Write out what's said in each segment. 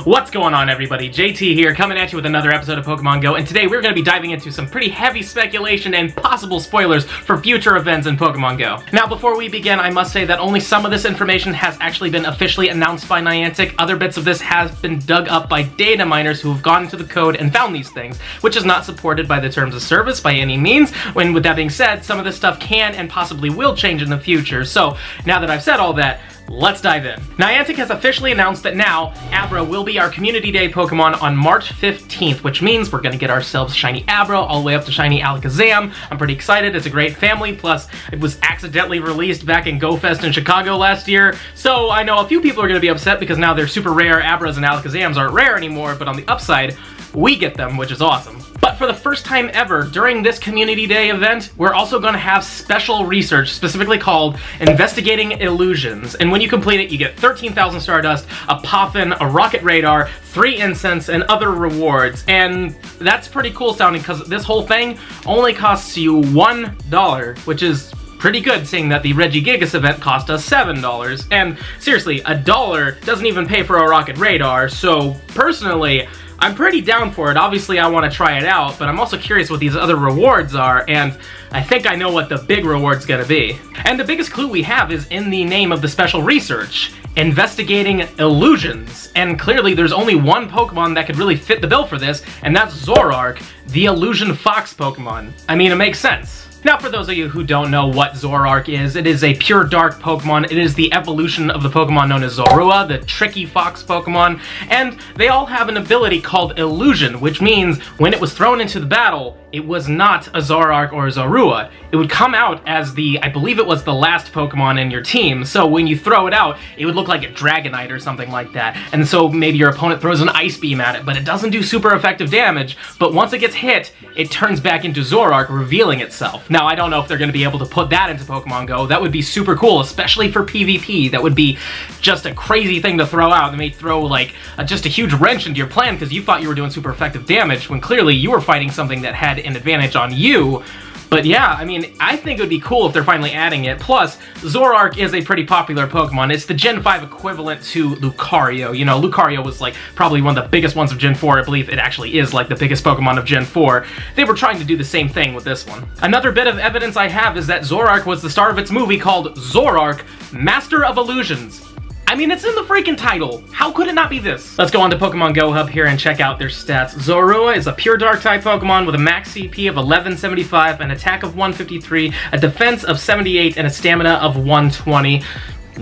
What's going on, everybody? JT here, coming at you with another episode of Pokemon Go, and today we're going to be diving into some pretty heavy speculation and possible spoilers for future events in Pokemon Go. Now, before we begin, I must say that only some of this information has actually been officially announced by Niantic. Other bits of this has been dug up by data miners who have gone into the code and found these things, which is not supported by the terms of service by any means. When, with that being said, some of this stuff can and possibly will change in the future. So, now that I've said all that, let's dive in. Niantic has officially announced that now, Abra will be our Community Day Pokemon on March 15th, which means we're gonna get ourselves Shiny Abra all the way up to Shiny Alakazam. I'm pretty excited, it's a great family, plus it was accidentally released back in GoFest in Chicago last year, so I know a few people are gonna be upset because now their super rare Abras and Alakazams aren't rare anymore, but on the upside, we get them, which is awesome. But for the first time ever, during this Community Day event, we're also going to have special research specifically called Investigating Illusions. And when you complete it, you get 13,000 Stardust, a Poffin, a Rocket Radar, 3 Incense, and other rewards. And that's pretty cool sounding because this whole thing only costs you $1, which is pretty good, seeing that the Regigigas event cost us $7. And seriously, $1 doesn't even pay for a Rocket Radar, so personally, I'm pretty down for it. Obviously, I want to try it out, but I'm also curious what these other rewards are, and I think I know what the big reward's gonna be. And the biggest clue we have is in the name of the special research, Investigating Illusions. And clearly, there's only one Pokemon that could really fit the bill for this, and that's Zoroark, the Illusion Fox Pokemon. I mean, it makes sense. Now, for those of you who don't know what Zoroark is, it is a pure dark Pokemon. It is the evolution of the Pokemon known as Zorua, the tricky fox Pokemon, and they all have an ability called Illusion, which means when it was thrown into the battle, it was not a Zoroark or a Zorua. It would come out as I believe it was the last Pokemon in your team, so when you throw it out, it would look like a Dragonite or something like that, and so maybe your opponent throws an Ice Beam at it, but it doesn't do super effective damage, but once it gets hit, it turns back into Zoroark, revealing itself. Now, I don't know if they're going to be able to put that into Pokemon Go. That would be super cool, especially for PvP. That would be just a crazy thing to throw out. They may throw, like, just a huge wrench into your plan because you thought you were doing super effective damage when clearly you were fighting something that had an advantage on you. But yeah, I mean, I think it would be cool if they're finally adding it. Plus, Zoroark is a pretty popular Pokemon. It's the Gen 5 equivalent to Lucario. You know, Lucario was like probably one of the biggest ones of Gen 4. I believe it actually is like the biggest Pokemon of Gen 4. They were trying to do the same thing with this one. Another bit of evidence I have is that Zoroark was the star of its movie called Zoroark, Master of Illusions. I mean, it's in the freaking title. How could it not be this? Let's go on to Pokemon Go Hub here and check out their stats. Zorua is a pure dark type Pokemon with a max CP of 1175, an attack of 153, a defense of 78, and a stamina of 120.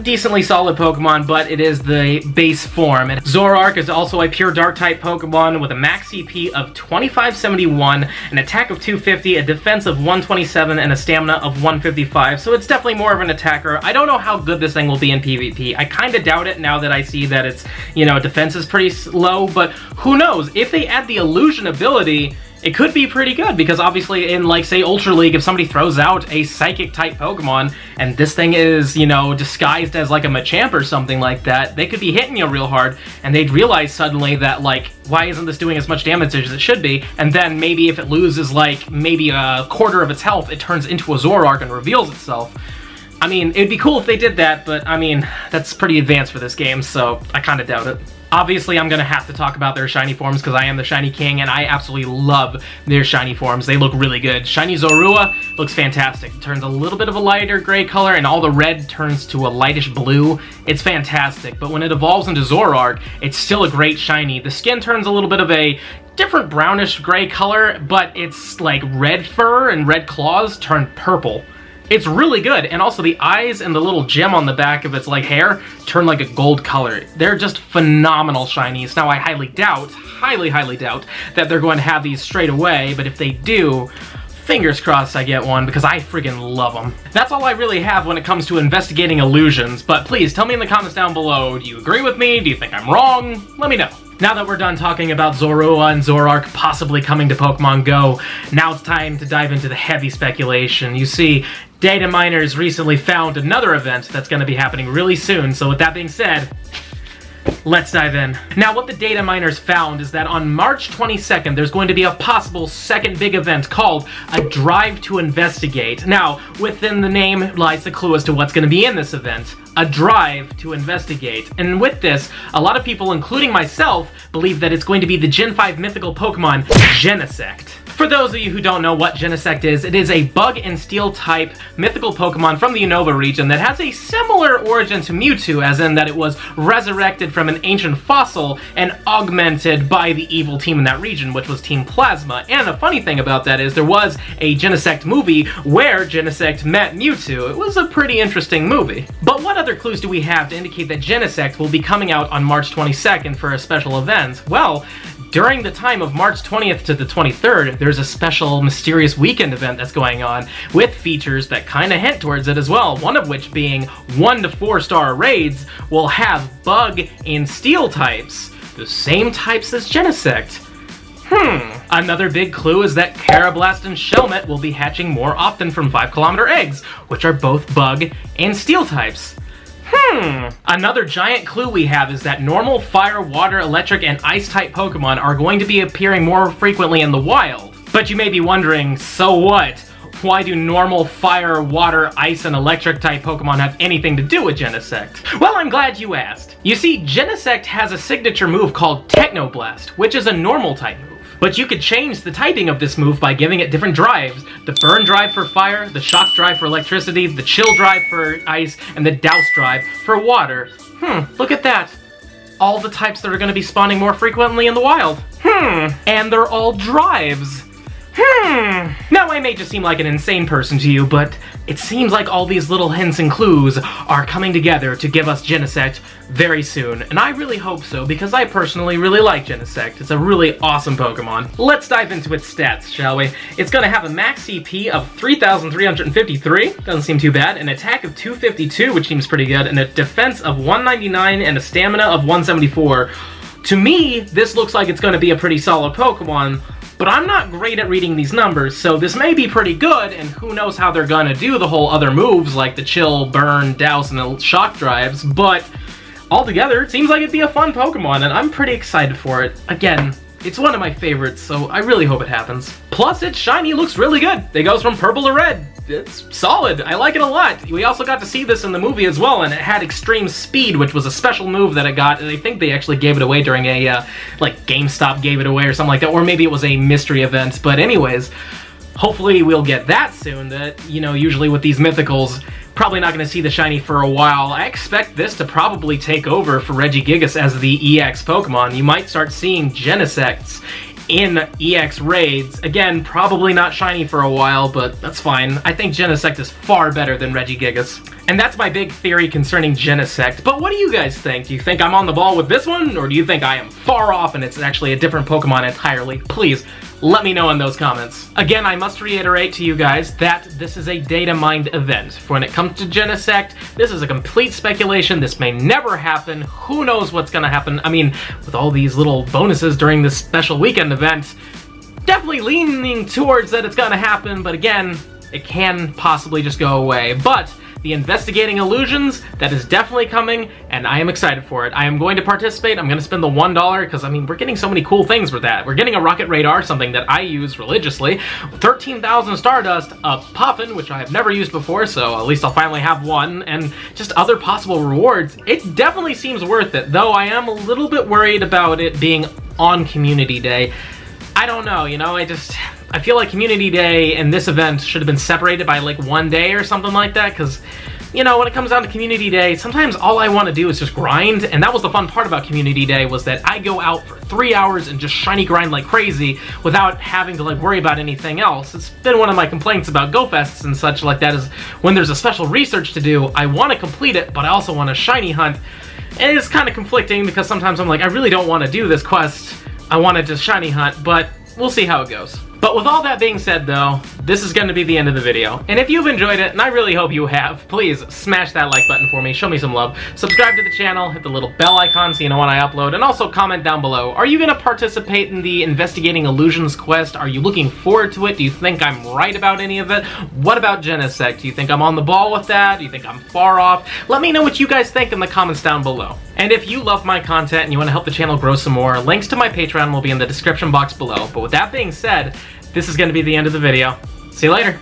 Decently solid Pokemon, but it is the base form. And Zoroark is also a pure dark type Pokemon with a max CP of 2571, an attack of 250, a defense of 127, and a stamina of 155. So it's definitely more of an attacker. I don't know how good this thing will be in PvP. I kind of doubt it now that I see that its, you know, defense is pretty low, but who knows? If they add the illusion ability, it could be pretty good, because obviously in, like, say, Ultra League, if somebody throws out a Psychic-type Pokemon, and this thing is, you know, disguised as, like, a Machamp or something like that, they could be hitting you real hard, and they'd realize suddenly that, like, why isn't this doing as much damage as it should be? And then maybe if it loses, like, maybe a quarter of its health, it turns into a Zoroark and reveals itself. I mean, it'd be cool if they did that, but, I mean, that's pretty advanced for this game, so I kind of doubt it. Obviously, I'm going to have to talk about their shiny forms because I am the shiny king and I absolutely love their shiny forms. They look really good. Shiny Zorua looks fantastic. It turns a little bit of a lighter gray color and all the red turns to a lightish blue. It's fantastic, but when it evolves into Zoroark, it's still a great shiny. The skin turns a little bit of a different brownish gray color, but it's like red fur and red claws turn purple. It's really good, and also the eyes and the little gem on the back of its, like, hair turn like a gold color. They're just phenomenal shinies. Now, I highly doubt that they're going to have these straight away, but if they do, fingers crossed I get one, because I friggin' love them. That's all I really have when it comes to investigating illusions, but please tell me in the comments down below, do you agree with me? Do you think I'm wrong? Let me know. Now that we're done talking about Zorua and Zoroark possibly coming to Pokemon Go, now it's time to dive into the heavy speculation. You see, data miners recently found another event that's going to be happening really soon, so with that being said, Let's dive in. Now, what the data miners found is that on March 22nd, there's going to be a possible second big event called a Drive to Investigate. Now, within the name lies the clue as to what's going to be in this event. A Drive to Investigate. And with this, a lot of people, including myself, believe that it's going to be the Gen 5 mythical Pokemon Genesect. For those of you who don't know what Genesect is, it is a bug and steel type mythical Pokemon from the Unova region that has a similar origin to Mewtwo, as in that it was resurrected from an ancient fossil and augmented by the evil team in that region, which was Team Plasma. And the funny thing about that is there was a Genesect movie where Genesect met Mewtwo. It was a pretty interesting movie. But what other clues do we have to indicate that Genesect will be coming out on March 22nd for a special event? Well, during the time of March 20th to the 23rd, there's a special mysterious weekend event that's going on with features that kind of hint towards it as well, one of which being 1 to 4 star raids will have bug and steel types, the same types as Genesect. Another big clue is that Carablast and Shelmet will be hatching more often from 5-kilometer eggs, which are both bug and steel types. Another giant clue we have is that normal fire, water, electric, and ice type Pokemon are going to be appearing more frequently in the wild. But you may be wondering, so what? Why do normal fire, water, ice, and electric type Pokemon have anything to do with Genesect? Well, I'm glad you asked. You see, Genesect has a signature move called Technoblast, which is a normal type move. But you could change the typing of this move by giving it different drives. The Burn drive for fire, the Shock drive for electricity, the Chill drive for ice, and the Douse drive for water. Look at that. All the types that are going to be spawning more frequently in the wild. And they're all drives. Now, I may just seem like an insane person to you, but it seems like all these little hints and clues are coming together to give us Genesect very soon, and I really hope so, because I personally really like Genesect. It's a really awesome Pokemon. Let's dive into its stats, shall we? It's gonna have a max CP of 3,353, doesn't seem too bad, an attack of 252, which seems pretty good, and a defense of 199, and a stamina of 174. To me, this looks like it's gonna be a pretty solid Pokemon, but I'm not great at reading these numbers, so this may be pretty good, and who knows how they're gonna do the whole other moves like the Chill, Burn, Douse, and the Shock drives, but altogether, it seems like it'd be a fun Pokemon, and I'm pretty excited for it. Again, it's one of my favorites, so I really hope it happens. Plus, its shiny looks really good. It goes from purple to red. It's solid. I like it a lot. We also got to see this in the movie as well, and it had extreme speed, which was a special move that it got, and I think they actually gave it away during a, like, GameStop gave it away or something like that, or maybe it was a mystery event, but anyways, hopefully we'll get that soon. That, you know, usually with these mythicals, probably not going to see the shiny for a while. I expect this to probably take over for Regigigas as the EX Pokemon. You might start seeing Genesects in EX raids. Again, probably not shiny for a while, but that's fine. I think Genesect is far better than Regigigas. And that's my big theory concerning Genesect. But what do you guys think? Do you think I'm on the ball with this one, or do you think I am far off and it's actually a different Pokemon entirely? Please, let me know in those comments. Again, I must reiterate to you guys that this is a data mined event. When it comes to Genesect, this is a complete speculation. This may never happen. Who knows what's gonna happen? I mean, with all these little bonuses during this special weekend event, definitely leaning towards that it's gonna happen, but again, it can possibly just go away. But the Investigating Illusions, that is definitely coming, and I am excited for it. I am going to participate. I'm going to spend the $1, because, I mean, we're getting so many cool things with that. We're getting a Rocket Radar, something that I use religiously, 13,000 Stardust, a Puffin, which I have never used before, so at least I'll finally have one, and just other possible rewards. It definitely seems worth it, though I am a little bit worried about it being on Community Day. I don't know, you know, I feel like Community Day and this event should have been separated by like one day or something like that, because, you know, when it comes down to Community Day, sometimes all I want to do is just grind, and that was the fun part about Community Day, was that I go out for 3 hours and just shiny grind like crazy without having to like worry about anything else. It's been one of my complaints about GoFests and such like that, is when there's a special research to do, I want to complete it, but I also want to shiny hunt, and it's kind of conflicting because sometimes I'm like, I really don't want to do this quest, I want to just shiny hunt, but we'll see how it goes. But with all that being said, though, this is going to be the end of the video. And if you've enjoyed it, and I really hope you have, please smash that like button for me, show me some love, subscribe to the channel, hit the little bell icon so you know when I upload, and also comment down below. Are you going to participate in the Investigating Illusions quest? Are you looking forward to it? Do you think I'm right about any of it? What about Genesect? Do you think I'm on the ball with that? Do you think I'm far off? Let me know what you guys think in the comments down below. And if you love my content and you want to help the channel grow some more, links to my Patreon will be in the description box below. But with that being said, this is going to be the end of the video. See you later.